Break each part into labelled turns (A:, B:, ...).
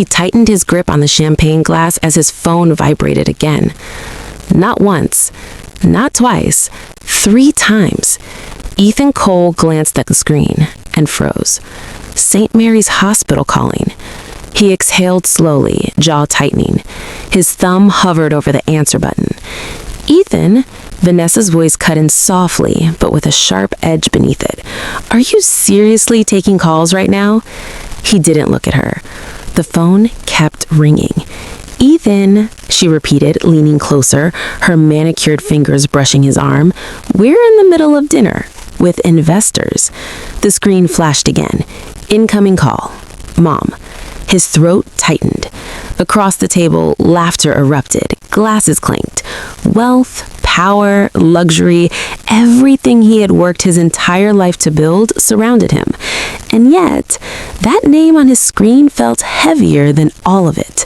A: He tightened his grip on the champagne glass as his phone vibrated again. Not once, not twice, 3 times. Ethan Cole glanced at the screen and froze. St. Mary's Hospital calling. He exhaled slowly, jaw tightening. His thumb hovered over the answer button. "Ethan," Vanessa's voice cut in softly, but with a sharp edge beneath it. "Are you seriously taking calls right now?" He didn't look at her. The phone kept ringing. "Ethan," she repeated, leaning closer, her manicured fingers brushing his arm. "We're in the middle of dinner with investors." The screen flashed again. Incoming call. Mom. His throat tightened. Across the table, laughter erupted. Glasses clanked. Wealth, power, luxury, everything he had worked his entire life to build surrounded him. And yet, that name on his screen felt heavier than all of it.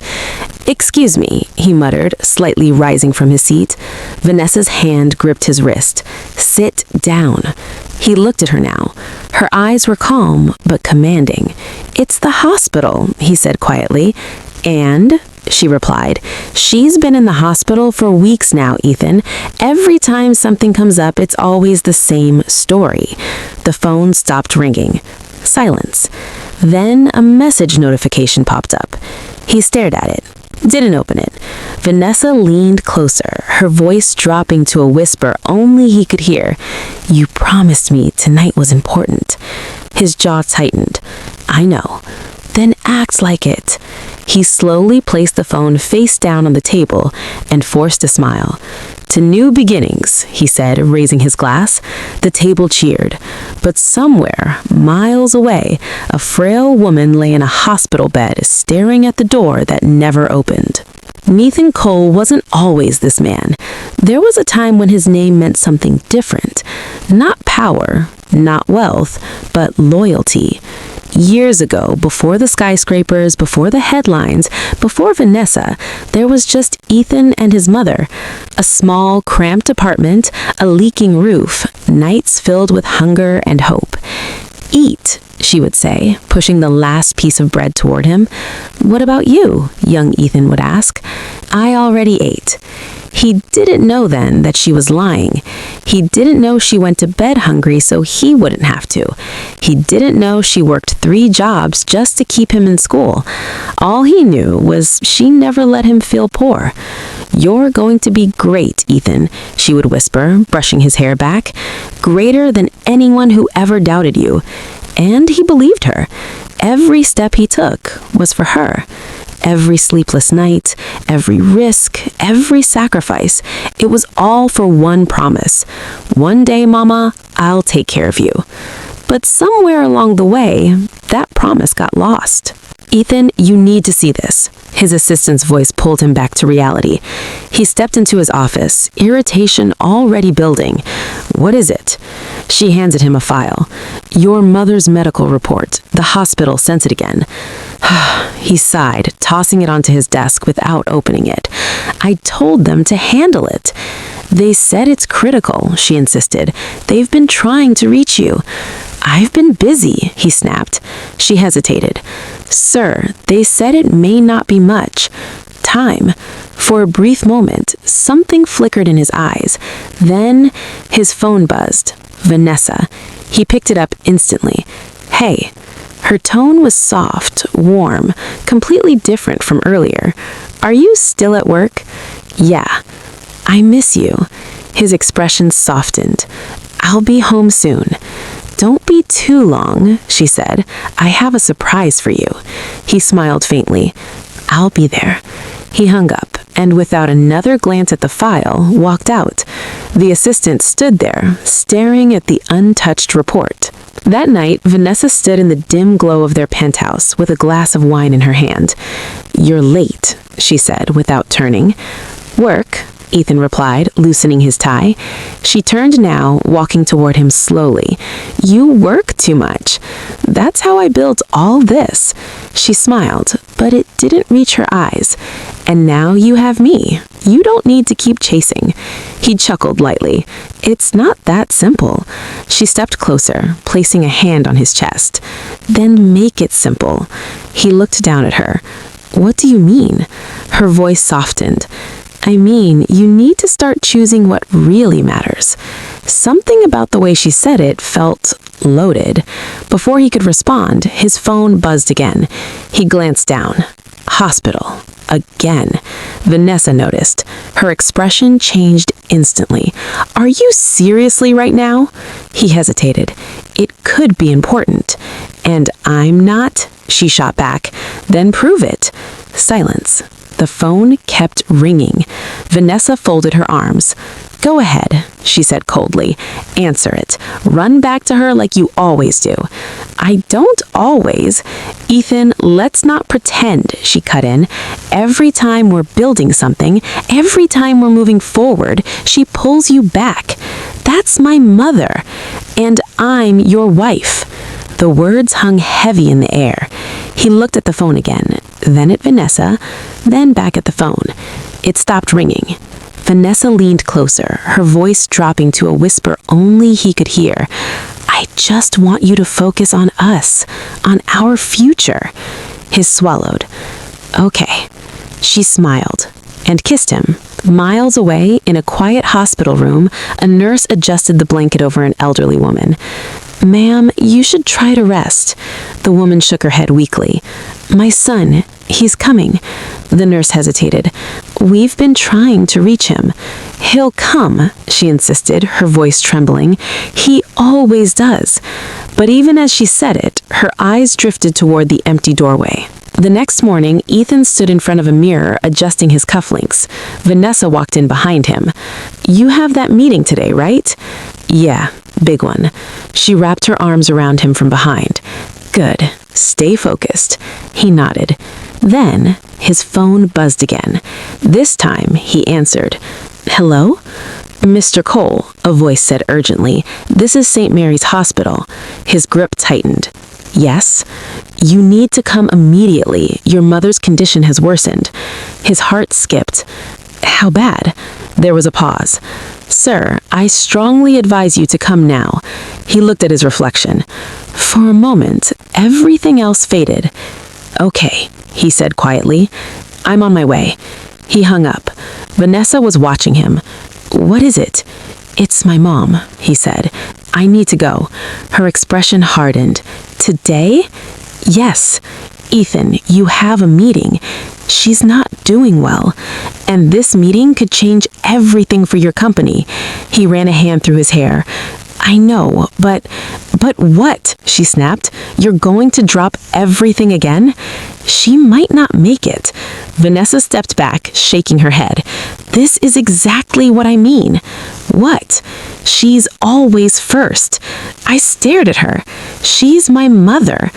A: "Excuse me," he muttered, slightly rising from his seat. Vanessa's hand gripped his wrist. "Sit down." He looked at her now. Her eyes were calm, but commanding. "It's the hospital," he said quietly. "And?" she replied. "She's been in the hospital for weeks now, Ethan. Every time something comes up, it's always the same story." The phone stopped ringing. Silence. Then a message notification popped up. He stared at it. Didn't open it. Vanessa leaned closer, her voice dropping to a whisper only he could hear. "You promised me tonight was important." His jaw tightened. "I know." "Then act like it." He slowly placed the phone face down on the table and forced a smile. "To new beginnings," he said, raising his glass. The table cheered. But somewhere, miles away, a frail woman lay in a hospital bed, staring at the door that never opened. Ethan Cole wasn't always this man. There was a time when his name meant something different. Not power, not wealth, but loyalty. Years ago, before the skyscrapers, before the headlines, before Vanessa, there was just Ethan and his mother. A small, cramped apartment, a leaking roof, nights filled with hunger and hope. "Eat," she would say, pushing the last piece of bread toward him. "What about you?" young Ethan would ask. "I already ate." He didn't know then that she was lying. He didn't know she went to bed hungry so he wouldn't have to. He didn't know she worked 3 jobs just to keep him in school. All he knew was she never let him feel poor. "You're going to be great, Ethan," she would whisper, brushing his hair back. "Greater than anyone who ever doubted you." And he believed her. Every step he took was for her. Every sleepless night, every risk, every sacrifice, it was all for one promise. "One day, Mama, I'll take care of you." But somewhere along the way, that promise got lost. "Ethan, you need to see this." His assistant's voice pulled him back to reality. He stepped into his office, irritation already building. "What is it?" She handed him a file. "Your mother's medical report. The hospital sent it again." He sighed, tossing it onto his desk without opening it. "I told them to handle it." "They said it's critical," she insisted. "They've been trying to reach you." "I've been busy," he snapped. She hesitated. "Sir, they said it may not be much time." For a brief moment, something flickered in his eyes. Then his phone buzzed. Vanessa. He picked it up instantly. "Hey." Her tone was soft, warm, completely different from earlier. "Are you still at work?" "Yeah." "I miss you." His expression softened. "I'll be home soon." "Don't be too long," she said. "I have a surprise for you." He smiled faintly. "I'll be there." He hung up, and without another glance at the file, walked out. The assistant stood there, staring at the untouched report. That night, Vanessa stood in the dim glow of their penthouse with a glass of wine in her hand. "You're late," she said, without turning. "Work," Ethan replied, loosening his tie. She turned now, walking toward him slowly. "You work too much." "That's how I built all this." She smiled, but it didn't reach her eyes. "And now you have me. You don't need to keep chasing." He chuckled lightly. "It's not that simple." She stepped closer, placing a hand on his chest. "Then make it simple." He looked down at her. What do you mean? Her voice softened. I mean, you need to start choosing what really matters. Something about the way she said it felt loaded. Before he could respond, his phone buzzed again. He glanced down. Hospital. Again. Vanessa noticed. Her expression changed instantly. Are you seriously right now? He hesitated. It could be important. And I'm not, she shot back. Then prove it. Silence. The phone kept ringing. Vanessa folded her arms. Go ahead, she said coldly. Answer it. Run back to her like you always do. I don't always. Ethan, let's not pretend, she cut in. Every time we're building something, every time we're moving forward, she pulls you back. That's my mother, and I'm your wife. The words hung heavy in the air. He looked at the phone again, then at Vanessa, then back at the phone. It stopped ringing. Vanessa leaned closer, her voice dropping to a whisper only he could hear. I just want you to focus on us, on our future. His swallowed. Okay. She smiled and kissed him. Miles away, in a quiet hospital room, a nurse adjusted the blanket over an elderly woman. Ma'am, you should try to rest. The woman shook her head weakly. My son, he's coming. The nurse hesitated. We've been trying to reach him. He'll come, she insisted, her voice trembling. He always does. But even as she said it, her eyes drifted toward the empty doorway. The next morning, Ethan stood in front of a mirror adjusting his cufflinks. Vanessa walked in behind him. You have that meeting today, right? Yeah, big one. She wrapped her arms around him from behind. Good. Stay focused. He nodded. Then, his phone buzzed again. This time, he answered. Hello? Mr. Cole, a voice said urgently. This is St. Mary's Hospital. His grip tightened. Yes? You need to come immediately. Your mother's condition has worsened. His heart skipped. How bad? There was a pause. Sir, I strongly advise you to come now. He looked at his reflection. For a moment, everything else faded. Okay, he said quietly. I'm on my way. He hung up. Vanessa was watching him. What is it? It's my mom, he said. I need to go. Her expression hardened. Today? Yes. Ethan, you have a meeting. She's not doing well. And this meeting could change everything for your company. He ran a hand through his hair. I know, but what? She snapped. You're going to drop everything again? She might not make it. Vanessa stepped back, shaking her head. This is exactly what I mean. What? She's always first. I stared at her. She's my mother.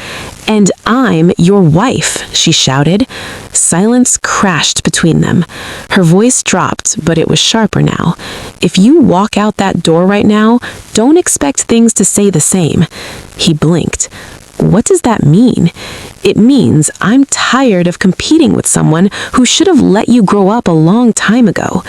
A: And I'm your wife, she shouted. Silence crashed between them. Her voice dropped, but it was sharper now. If you walk out that door right now, don't expect things to stay the same. He blinked. What does that mean? It means I'm tired of competing with someone who should have let you grow up a long time ago.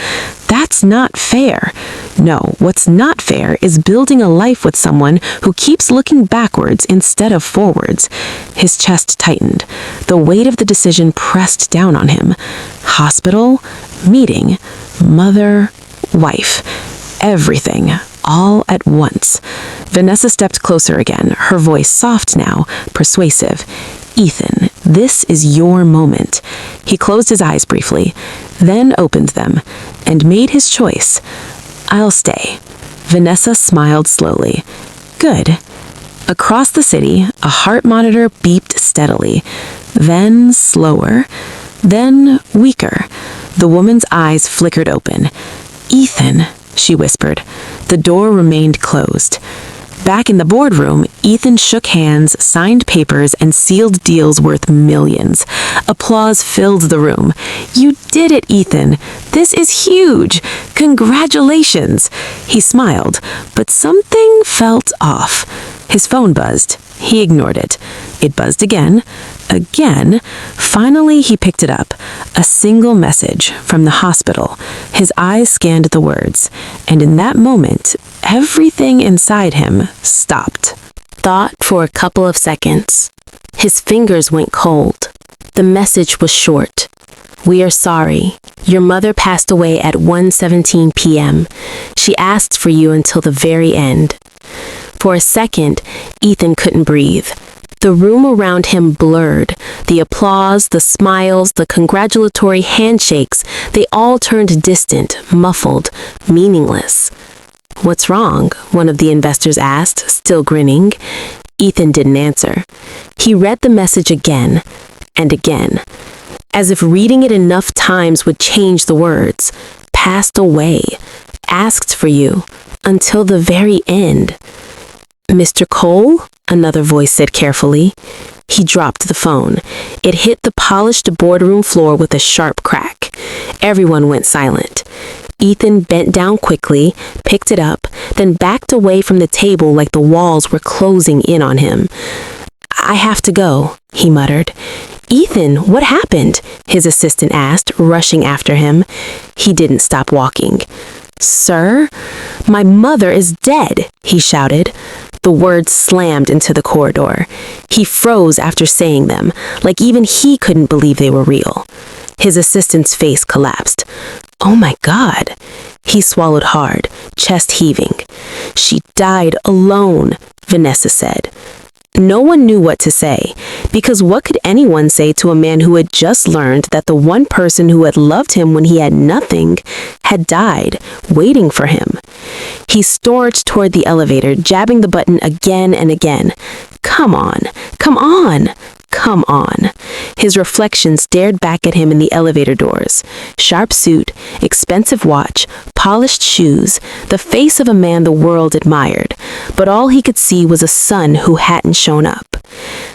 A: That's not fair. No, what's not fair is building a life with someone who keeps looking backwards instead of forwards. His chest tightened. The weight of the decision pressed down on him. Hospital, meeting, mother, wife, everything, all at once. Vanessa stepped closer again, her voice soft now, persuasive. Ethan, this is your moment. He closed his eyes briefly, then opened them, and made his choice. I'll stay. Vanessa smiled slowly. Good. Across the city, a heart monitor beeped steadily, then slower, then weaker. The woman's eyes flickered open. Ethan, she whispered. The door remained closed. Back in the boardroom, Ethan shook hands, signed papers, and sealed deals worth millions. Applause filled the room. You did it, Ethan. This is huge. Congratulations. He smiled, but something felt off. His phone buzzed. He ignored it. It buzzed again. Again. Finally, he picked it up. A single message from the hospital. His eyes scanned the words, and in that moment, everything inside him stopped. Thought for a couple of seconds. His fingers went cold. The message was short. "We are sorry. Your mother passed away at 1:17 p.m. She asked for you until the very end." For a second, Ethan couldn't breathe. The room around him blurred. The applause, the smiles, the congratulatory handshakes, they all turned distant, muffled, meaningless. "What's wrong?" one of the investors asked, still grinning. Ethan didn't answer. He read the message again and again, as if reading it enough times would change the words. "Passed away. Asked for you. Until the very end." "Mr. Cole?" another voice said carefully. He dropped the phone. It hit the polished boardroom floor with a sharp crack. Everyone went silent. Ethan bent down quickly, picked it up, then backed away from the table like the walls were closing in on him. "I have to go," he muttered. "Ethan, what happened?" his assistant asked, rushing after him. He didn't stop walking. "Sir, my mother is dead," he shouted. The words slammed into the corridor. He froze after saying them, like even he couldn't believe they were real. His assistant's face collapsed. "Oh my God." He swallowed hard, chest heaving. "She died alone," Vanessa said. No one knew what to say, because what could anyone say to a man who had just learned that the one person who had loved him when he had nothing had died, waiting for him? He stormed toward the elevator, jabbing the button again and again. "Come on, come on, come on." His reflection stared back at him in the elevator doors. Sharp suit, expensive watch, polished shoes, the face of a man the world admired. But all he could see was a son who hadn't shown up.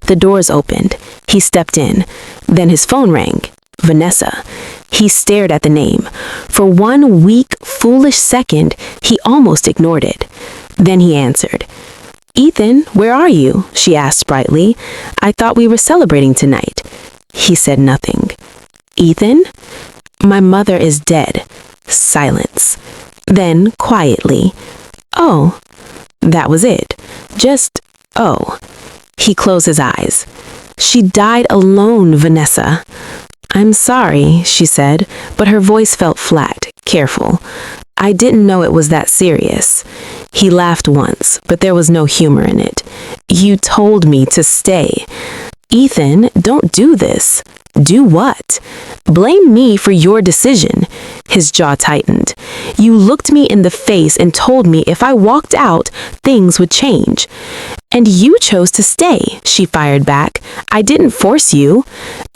A: The doors opened. He stepped in. Then his phone rang. Vanessa. He stared at the name. For one weak, foolish second, he almost ignored it. Then he answered. "Ethan, where are you?" she asked sprightly. "I thought we were celebrating tonight." He said nothing. "Ethan? My mother is dead." Silence. Then, quietly, "Oh." That was it. Just, "Oh." He closed his eyes. "She died alone, Vanessa." "I'm sorry," she said, but her voice felt flat, careful. "I didn't know it was that serious." He laughed once, but there was no humor in it. "You told me to stay." "Ethan, don't do this." "Do what?" "Blame me for your decision." His jaw tightened. "You looked me in the face and told me if I walked out, things would change." "And you chose to stay," she fired back. "I didn't force you."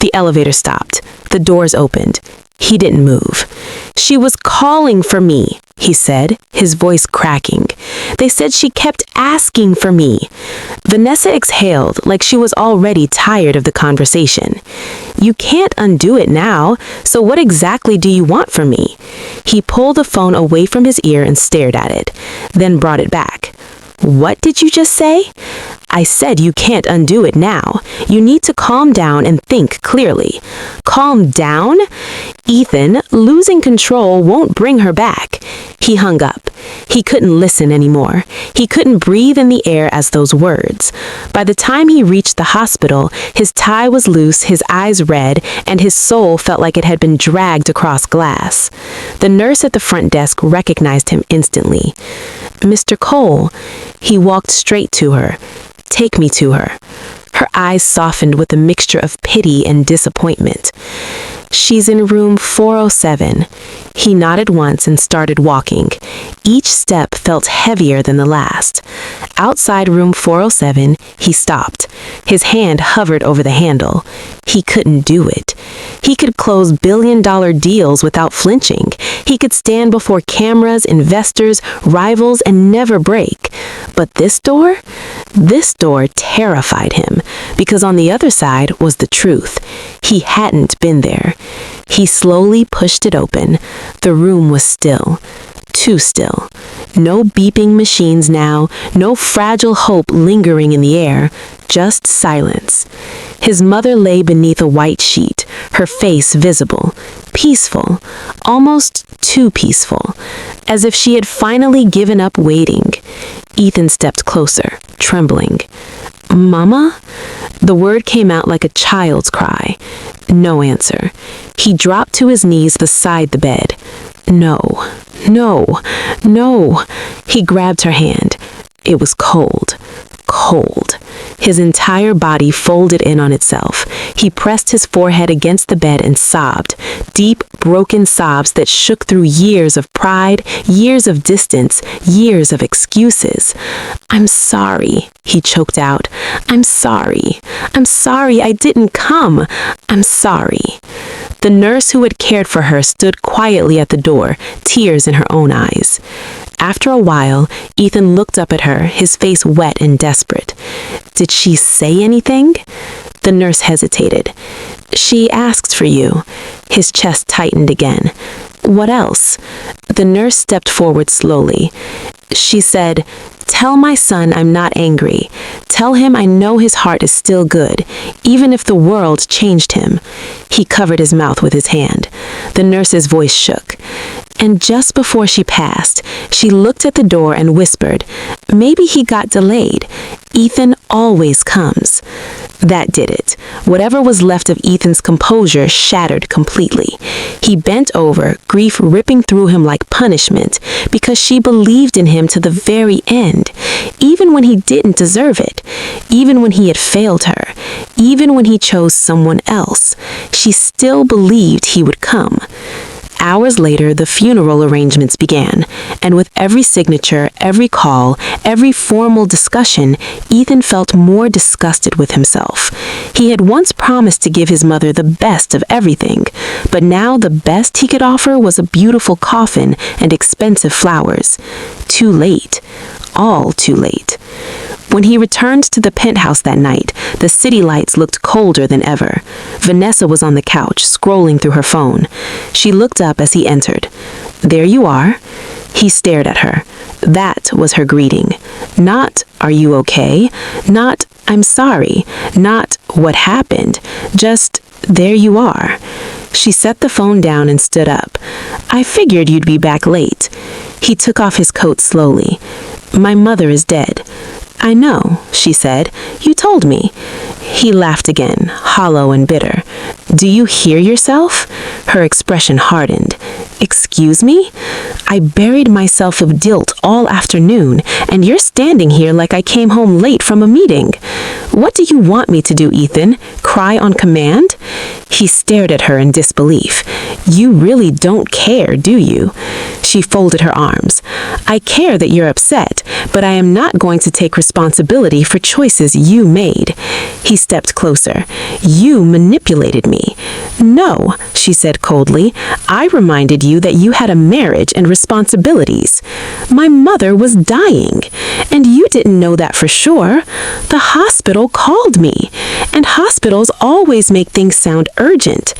A: The elevator stopped. The doors opened. He didn't move. "She was calling for me," he said, his voice cracking. "They said she kept asking for me." Vanessa exhaled like she was already tired of the conversation. "You can't undo it now, so what exactly do you want from me?" He pulled the phone away from his ear and stared at it, then brought it back. "What did you just say?" "I said you can't undo it now. You need to calm down and think clearly." "Calm down?" "Ethan, losing control won't bring her back." He hung up. He couldn't listen anymore. He couldn't breathe in the air as those words. By the time he reached the hospital, his tie was loose, his eyes red, and his soul felt like it had been dragged across glass. The nurse at the front desk recognized him instantly. "Mr. Cole." He walked straight to her. "Take me to her." Her eyes softened with a mixture of pity and disappointment. "She's in room 407. He nodded once and started walking. Each step felt heavier than the last. Outside room 407, he stopped. His hand hovered over the handle. He couldn't do it. He could close billion-dollar deals without flinching. He could stand before cameras, investors, rivals, and never break. But this door? This door terrified him, because on the other side was the truth. He hadn't been there. He slowly pushed it open. The room was still. Too still. No beeping machines now, no fragile hope lingering in the air, just silence. His mother lay beneath a white sheet, her face visible, peaceful, almost too peaceful, as if she had finally given up waiting. Ethan stepped closer, trembling. "Mama?" The word came out like a child's cry. No answer. He dropped to his knees beside the bed. No, no, no. He grabbed her hand. It was cold. Cold. His entire body folded in on itself. He pressed his forehead against the bed and sobbed. Deep, broken sobs that shook through years of pride, years of distance, years of excuses. "I'm sorry," he choked out. "I'm sorry. I'm sorry I didn't come. I'm sorry." The nurse who had cared for her stood quietly at the door, tears in her own eyes. After a while, Ethan looked up at her, his face wet and desperate. "Did she say anything?" The nurse hesitated. "She asked for you." His chest tightened again. "What else?" The nurse stepped forward slowly. She said, "Tell my son I'm not angry. Tell him I know his heart is still good, even if the world changed him." He covered his mouth with his hand. The nurse's voice shook. And just before she passed, she looked at the door and whispered, "Maybe he got delayed. Ethan always comes." That did it. Whatever was left of Ethan's composure shattered completely. He bent over, grief ripping through him like punishment, because she believed in him to the very end, even when he didn't deserve it, even when he had failed her, even when he chose someone else. She still believed he would come. Hours later, the funeral arrangements began, and with every signature, every call, every formal discussion, Ethan felt more disgusted with himself. He had once promised to give his mother the best of everything, but now the best he could offer was a beautiful coffin and expensive flowers. Too late. All too late. When he returned to the penthouse that night, the city lights looked colder than ever. Vanessa was on the couch, scrolling through her phone. She looked up as he entered. "There you are." He stared at her. That was her greeting. Not, "Are you okay?" Not, "I'm sorry." Not, "What happened?" Just, "There you are." She set the phone down and stood up. "I figured you'd be back late." He took off his coat slowly. "My mother is dead." "I know," she said. "You told me." He laughed again, hollow and bitter. "Do you hear yourself?" Her expression hardened. "Excuse me? I buried myself with guilt all afternoon, and you're standing here like I came home late from a meeting. What do you want me to do, Ethan? Cry on command?" He stared at her in disbelief. "You really don't care, do you?" She folded her arms. "I care that you're upset, but I am not going to take responsibility for choices you made." He stepped closer. "You manipulated me." "No," she said coldly. "I reminded you that you had a marriage and responsibilities. My mother was dying, and you didn't know that for sure. The hospital called me, and hospitals always make things sound urgent."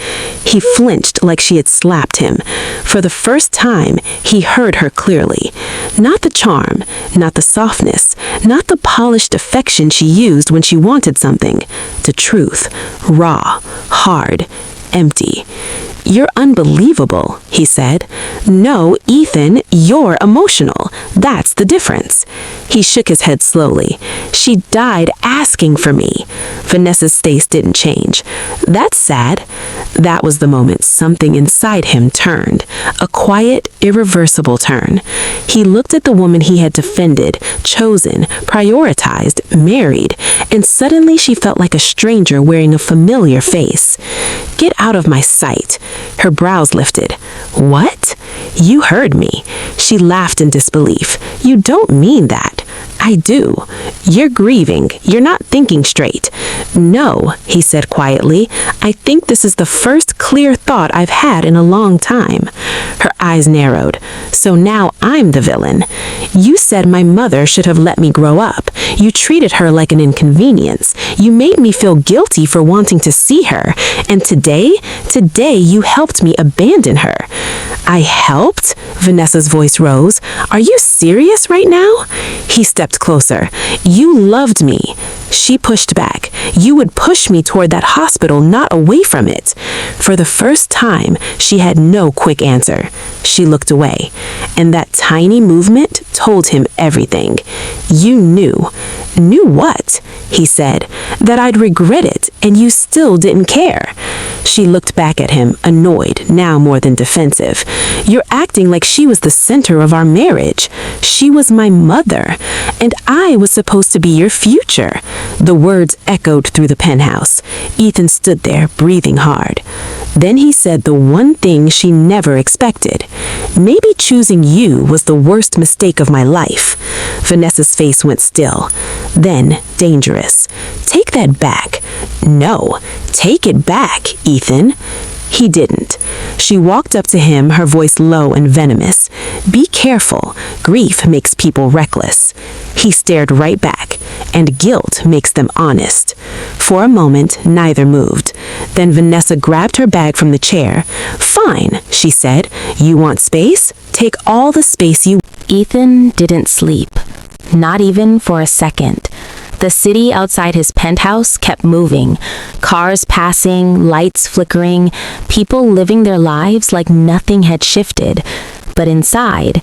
A: He flinched like she had slapped him. For the first time, he heard her clearly. Not the charm, not the softness, not the polished affection she used when she wanted something. The truth, raw, hard, empty. "You're unbelievable," he said. "No, Ethan, you're emotional. That's the difference." He shook his head slowly. "She died asking for me." Vanessa's face didn't change. "That's sad." That was the moment something inside him turned. A quiet, irreversible turn. He looked at the woman he had defended, chosen, prioritized, married, and suddenly she felt like a stranger wearing a familiar face. "Get out of my sight." Her brows lifted. "What?" "You heard me." She laughed in disbelief. "You don't mean that." "I do. You're grieving. You're not thinking straight." "No," he said quietly. "I think this is the first clear thought I've had in a long time." Her eyes narrowed. "So now I'm the villain. You said my mother should have let me grow up. You treated her like an inconvenience. You made me feel guilty for wanting to see her. And today you helped me abandon her." "I helped?" Vanessa's voice rose. "Are you serious right now?" He stepped closer. "You loved me." She pushed back. "You would push me toward that hospital, not away from it." For the first time, she had no quick answer. She looked away, and that tiny movement told him everything. "You knew." "Knew what?" he said.
B: That I'd regret it, and you still didn't care. She looked back at him, annoyed, now more than defensive. You're acting like she was the center of our marriage. She was my mother, and I was supposed to be your future. The words echoed through the penthouse. Ethan stood there, breathing hard. Then he said the one thing she never expected. Maybe choosing you was the worst mistake of my life. Vanessa's face went still. Then, dangerous. Take that back. No, take it back, Ethan. He didn't. She walked up to him, her voice low and venomous. Be careful. Grief makes people reckless. He stared right back, and guilt makes them honest. For a moment, neither moved. Then Vanessa grabbed her bag from the chair. Fine, she said. You want space? Take all the space you...
A: Ethan didn't sleep. Not even for a second. The city outside his penthouse kept moving. Cars passing, lights flickering, people living their lives like nothing had shifted. But inside,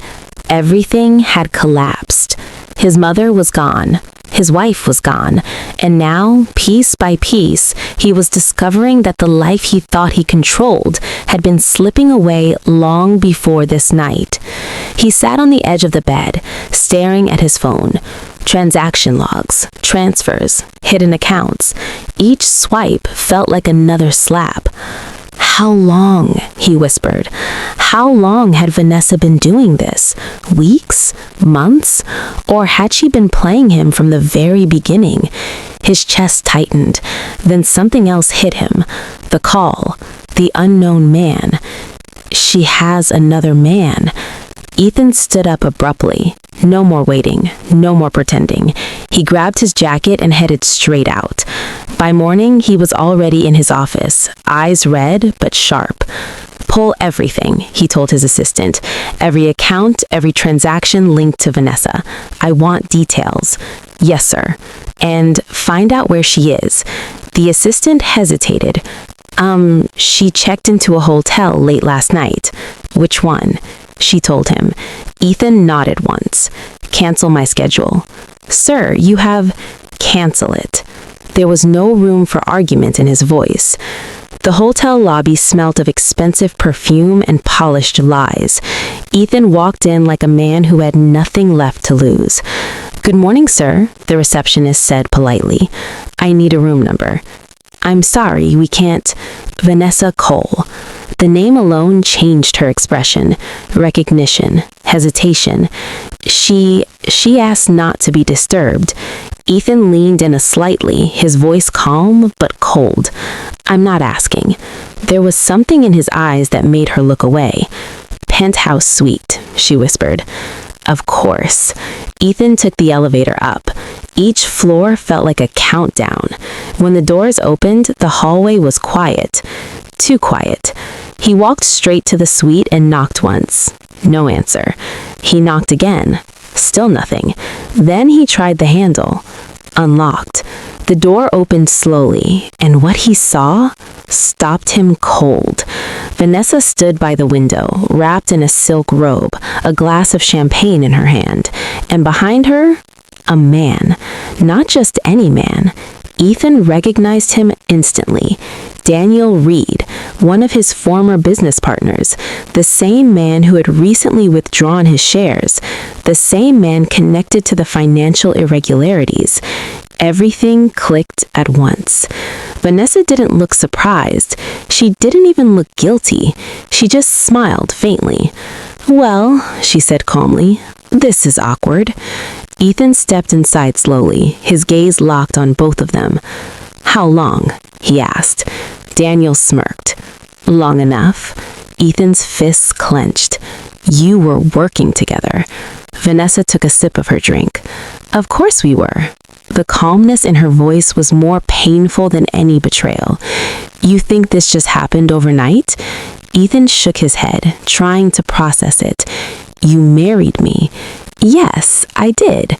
A: everything had collapsed. His mother was gone. His wife was gone. And now, piece by piece, he was discovering that the life he thought he controlled had been slipping away long before this night. He sat on the edge of the bed, staring at his phone. Transaction logs, transfers, hidden accounts. Each swipe felt like another slap. How long? He whispered. How long had Vanessa been doing this? Weeks? Months? Or had she been playing him from the very beginning? His chest tightened. Then something else hit him. The call. The unknown man. She has another man. Ethan stood up abruptly. No more waiting. No more pretending. He grabbed his jacket and headed straight out. By morning, he was already in his office, eyes red but sharp. Pull everything, he told his assistant. Every account, every transaction linked to Vanessa. I want details. Yes, sir. And find out where she is. The assistant hesitated. She checked into a hotel late last night. Which one? She told him. Ethan nodded once. Cancel my schedule. Sir, you have... Cancel it. There was no room for argument in his voice. The hotel lobby smelt of expensive perfume and polished lies. Ethan walked in like a man who had nothing left to lose. Good morning, sir, the receptionist said politely. I need a room number. I'm sorry, we can't... Vanessa Cole. The name alone changed her expression. Recognition. Hesitation. She asked not to be disturbed. Ethan leaned in slightly, his voice calm but cold. I'm not asking. There was something in his eyes that made her look away. Penthouse suite, she whispered. Of course. Ethan took the elevator up. Each floor felt like a countdown. When the doors opened, the hallway was quiet. Too quiet. He walked straight to the suite and knocked once. No answer. He knocked again. Still nothing. Then he tried the handle. Unlocked. The door opened slowly, and what he saw stopped him cold. Vanessa stood by the window, wrapped in a silk robe, a glass of champagne in her hand, and behind her, a man. Not just any man. Ethan recognized him instantly. Daniel Reed, one of his former business partners, the same man who had recently withdrawn his shares, the same man connected to the financial irregularities. Everything clicked at once. Vanessa didn't look surprised. She didn't even look guilty. She just smiled faintly. Well, she said calmly, this is awkward. Ethan stepped inside slowly, his gaze locked on both of them. How long? He asked. Daniel smirked. Long enough. Ethan's fists clenched. You were working together. Vanessa took a sip of her drink. Of course we were. The calmness in her voice was more painful than any betrayal. You think this just happened overnight? Ethan shook his head, trying to process it. You married me. Yes, I did.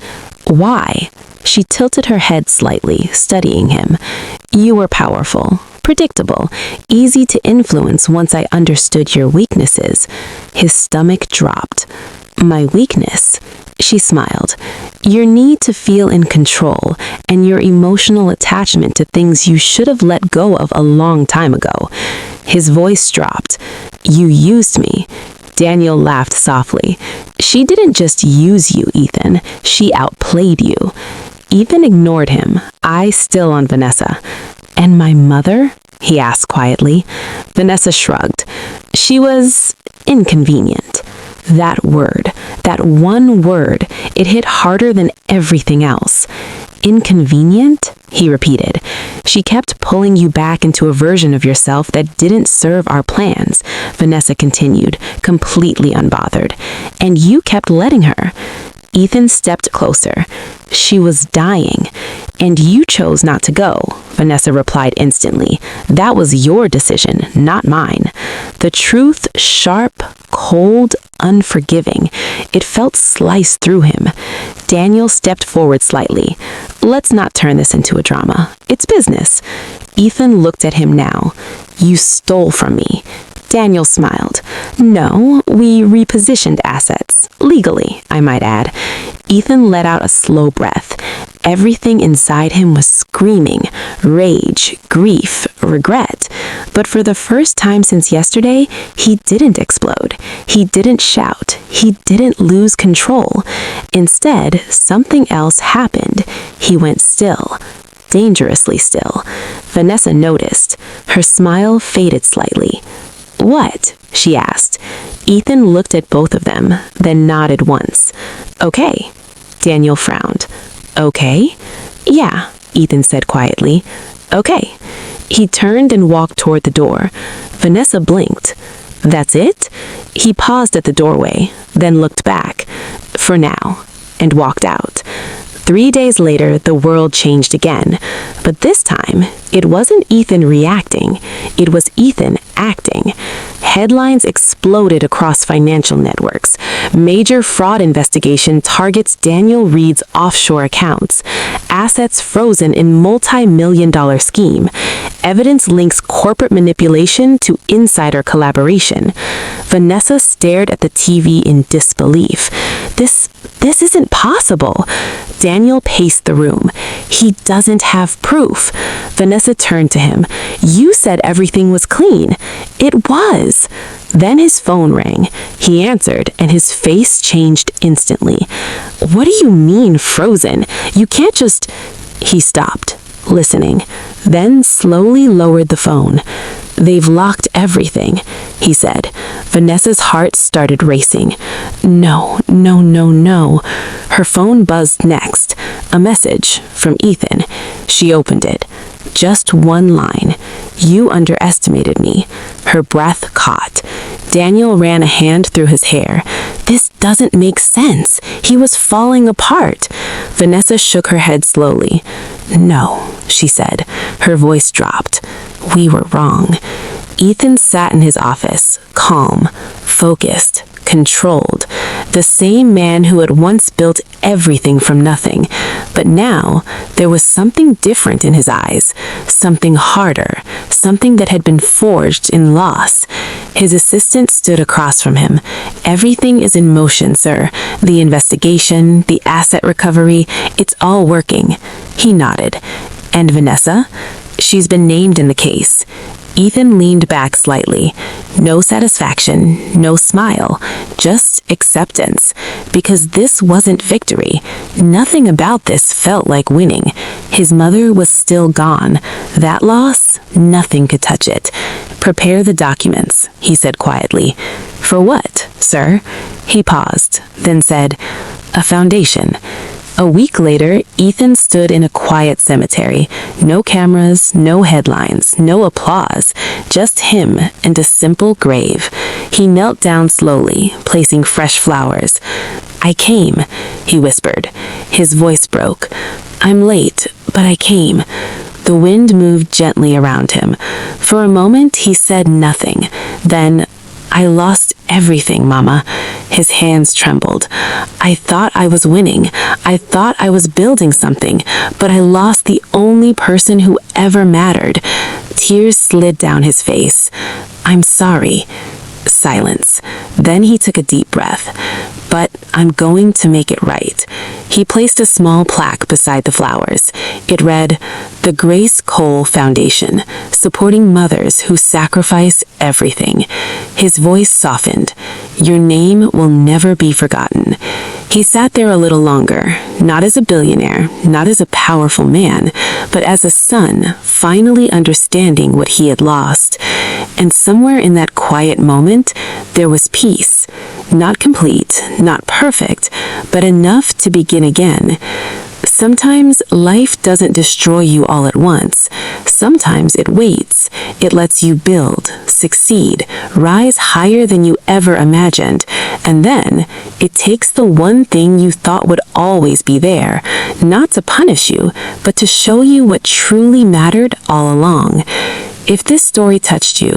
A: Why? She tilted her head slightly, studying him. You were powerful, predictable, easy to influence once I understood your weaknesses. His stomach dropped.
B: My weakness, she smiled. Your need to feel in control and your emotional attachment to things you should have let go of a long time ago. His voice dropped. You used me. Daniel laughed softly. She didn't just use you, Ethan. She outplayed you. Ethan ignored him, eyes still on Vanessa. And my mother? He asked quietly. Vanessa shrugged. She was inconvenient. That word, that one word, it hit harder than everything else. Inconvenient? He repeated. She kept pulling you back into a version of yourself that didn't serve our plans, Vanessa continued, completely unbothered. And you kept letting her. Ethan stepped closer. She was dying. And you chose not to go, Vanessa replied instantly. That was your decision, not mine. The truth, sharp, cold, unforgiving. It felt sliced through him. Daniel stepped forward slightly. Let's not turn this into a drama. It's business. Ethan looked at him now. You stole from me. Daniel smiled. No, we repositioned assets. Legally, I might add. Ethan let out a slow breath. Everything inside him was screaming. Rage, grief, regret. But for the first time since yesterday, he didn't explode. He didn't shout. He didn't lose control. Instead, something else happened. He went still. Dangerously still. Vanessa noticed. Her smile faded slightly. What? She asked. Ethan looked at both of them, then nodded once. Okay. Daniel frowned. Okay? Yeah, Ethan said quietly. Okay. He turned and walked toward the door. Vanessa blinked. That's it? He paused at the doorway, then looked back. For now. And walked out. 3 days later, the world changed again. But this time, it wasn't Ethan reacting. It was Ethan acting. Headlines exploded across financial networks. Major fraud investigation targets Daniel Reed's offshore accounts. Assets frozen in multi-million-dollar scheme. Evidence links corporate manipulation to insider collaboration. Vanessa stared at the TV in disbelief. This isn't possible. Daniel paced the room. He doesn't have proof. Vanessa turned to him. You said everything was clean. It was. Then his phone rang. He answered, and his face changed instantly. What do you mean, frozen? You can't just... He stopped, listening, then slowly lowered the phone. They've locked everything, he said. Vanessa's heart started racing. No. Her phone buzzed next. A message from Ethan. She opened it. Just one line. You underestimated me. Her breath caught. Daniel ran a hand through his hair. This doesn't make sense. He was falling apart. Vanessa shook her head slowly. No, she said. Her voice dropped. We were wrong. Ethan sat in his office, calm, focused, controlled. The same man who had once built everything from nothing. But now, there was something different in his eyes. Something harder. Something that had been forged in loss. His assistant stood across from him. Everything is in motion, sir. The investigation, the asset recovery, it's all working. He nodded. And Vanessa? She's been named in the case. Ethan leaned back slightly. No satisfaction, no smile, just acceptance. Because this wasn't victory. Nothing about this felt like winning. His mother was still gone. That loss, nothing could touch it. Prepare the documents, he said quietly. For what, sir? He paused, then said, a foundation. A week later, Ethan stood in a quiet cemetery. No cameras, no headlines, no applause, just him and a simple grave. He knelt down slowly, placing fresh flowers. I came, he whispered. His voice broke. I'm late, but I came. The wind moved gently around him. For a moment, he said nothing. Then, I lost everything, Mama. His hands trembled. I thought I was winning. I thought I was building something, but I lost the only person who ever mattered. Tears slid down his face. I'm sorry. Silence. Then he took a deep breath. "But I'm going to make it right." He placed a small plaque beside the flowers. It read, "The Grace Cole Foundation, supporting mothers who sacrifice everything." His voice softened. "Your name will never be forgotten." He sat there a little longer, not as a billionaire, not as a powerful man, but as a son, finally understanding what he had lost. And somewhere in that quiet moment, there was peace. Not complete, not perfect, but enough to begin again. Sometimes life doesn't destroy you all at once. Sometimes it waits. It lets you build, succeed, rise higher than you ever imagined. And then it takes the one thing you thought would always be there, not to punish you, but to show you what truly mattered all along. If this story touched you,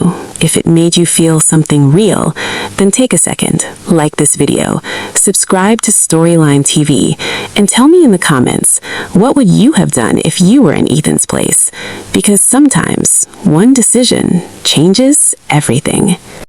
B: if it made you feel something real, then take a second, like this video, subscribe to Storyline TV, and tell me in the comments, what would you have done if you were in Ethan's place? Because sometimes one decision changes everything.